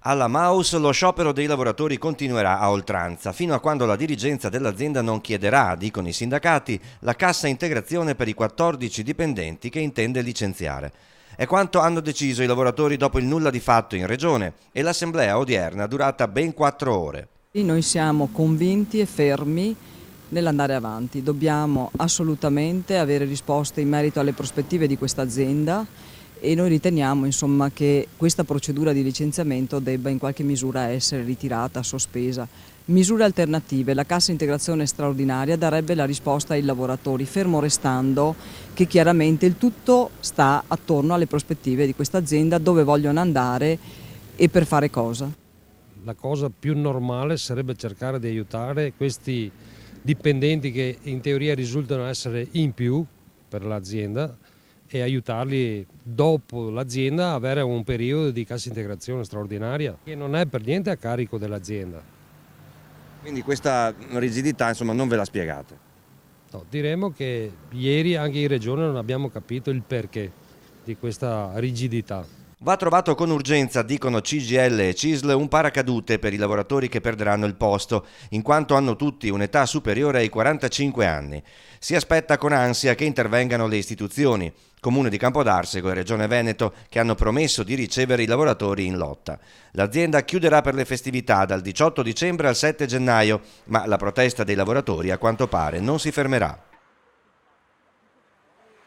Alla Maus lo sciopero dei lavoratori continuerà a oltranza, fino a quando la dirigenza dell'azienda non chiederà, dicono i sindacati, la cassa integrazione per i 14 dipendenti che intende licenziare. È quanto hanno deciso i lavoratori dopo il nulla di fatto in regione e l'assemblea odierna durata ben 4 ore. Noi siamo convinti e fermi nell'andare avanti, dobbiamo assolutamente avere risposte in merito alle prospettive di questa azienda e noi riteniamo insomma, che questa procedura di licenziamento debba in qualche misura essere ritirata, sospesa. Misure alternative, la cassa integrazione straordinaria darebbe la risposta ai lavoratori, fermo restando che chiaramente il tutto sta attorno alle prospettive di questa azienda, dove vogliono andare e per fare cosa. La cosa più normale sarebbe cercare di aiutare questi dipendenti che in teoria risultano essere in più per l'azienda e aiutarli dopo l'azienda a avere un periodo di cassa integrazione straordinaria che non è per niente a carico dell'azienda. Quindi questa rigidità non ve la spiegate? No, diremo che ieri anche in regione non abbiamo capito il perché di questa rigidità. Va trovato con urgenza, dicono CGIL e CISL, un paracadute per i lavoratori che perderanno il posto, in quanto hanno tutti un'età superiore ai 45 anni. Si aspetta con ansia che intervengano le istituzioni, Comune di Campodarsego e Regione Veneto, che hanno promesso di ricevere i lavoratori in lotta. L'azienda chiuderà per le festività dal 18 dicembre al 7 gennaio, ma la protesta dei lavoratori a quanto pare non si fermerà.